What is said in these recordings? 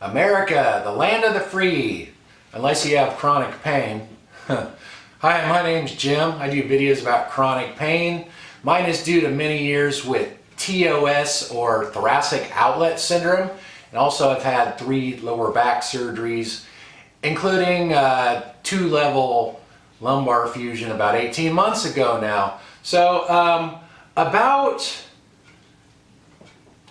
America, the land of the free, unless you have chronic pain. Hi, my name's Jim. I do videos about chronic pain. Mine is due to many years with TOS or thoracic outlet syndrome. And also I've had 3 lower back surgeries, including 2-level lumbar fusion about 18 months ago now. So about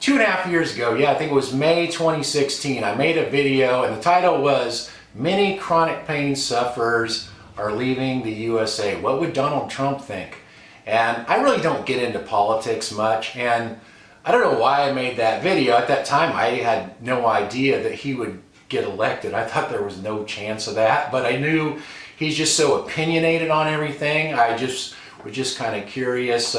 2.5 years ago, I think it was May 2016, I made a video and the title was "Many Chronic Pain Sufferers Are Leaving the USA. What would Donald Trump think?" And I really don't get into politics much, and I don't know why I made that video. At that time I had no idea that he would get elected. I thought there was no chance of that, but I knew he's just so opinionated on everything. I was just kind of curious,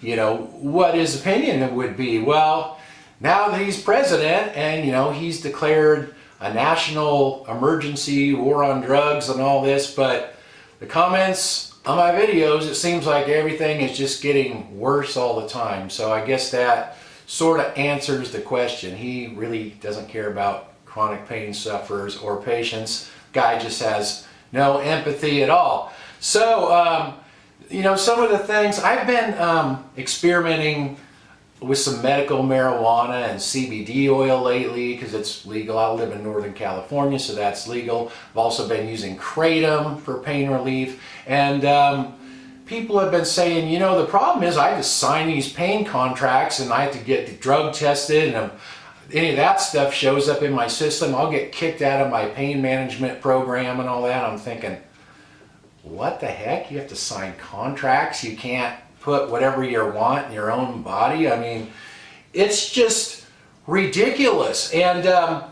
what his opinion would be. Well, now that he's president and he's declared a national emergency, war on drugs and all this, but the comments on my videos, it seems like everything is just getting worse all the time. So I guess that sort of answers the question. He really doesn't care about chronic pain sufferers or patients. Guy just has no empathy at all. So some of the things I've been experimenting with, some medical marijuana and CBD oil lately because it's legal. I live in Northern California, so that's legal. I've also been using kratom for pain relief, and people have been saying, the problem is I have to sign these pain contracts and I have to get drug tested, and if any of that stuff shows up in my system, I'll get kicked out of my pain management program and all that. I'm thinking, what the heck? You have to sign contracts? You can't put whatever you want in your own body? I mean, it's just ridiculous. And I'm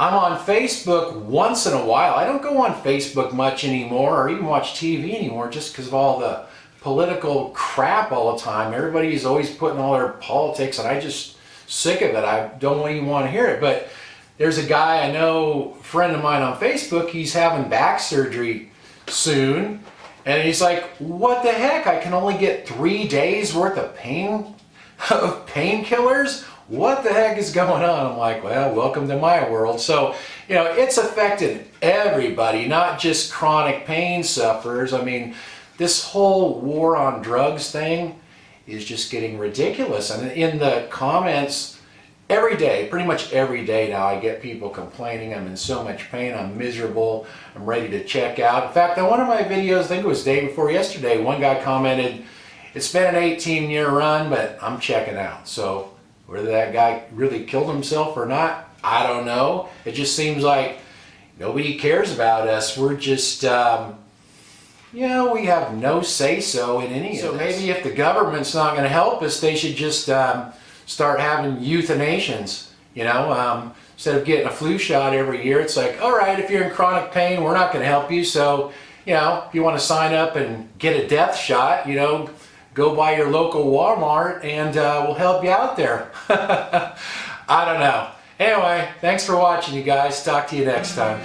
on Facebook once in a while. I don't go on Facebook much anymore or even watch TV anymore just because of all the political crap all the time. Everybody's always putting all their politics, and I just sick of it. I don't even want to hear it. But there's a guy I know, a friend of mine on Facebook, he's having back surgery soon, and he's like, what the heck, I can only get 3 days worth of painkillers? What the heck is going on? I'm like, well, welcome to my world. So it's affected everybody, not just chronic pain sufferers. I mean, this whole war on drugs thing is just getting ridiculous. And in the comments every day, pretty much every day now, I get people complaining, I'm in so much pain, I'm miserable, I'm ready to check out. In fact, on one of my videos, I think it was day before yesterday, one guy commented, it's been an 18-year run, but I'm checking out. So whether that guy really killed himself or not, I don't know. It just seems like nobody cares about us. We're just, we have no say-so in any of this. So maybe if the government's not going to help us, they should just start having euthanations. Instead of getting a flu shot every year, it's like, all right, if you're in chronic pain, we're not going to help you. So, if you want to sign up and get a death shot, go by your local Walmart and we'll help you out there. I don't know. Anyway, thanks for watching, you guys. Talk to you next time.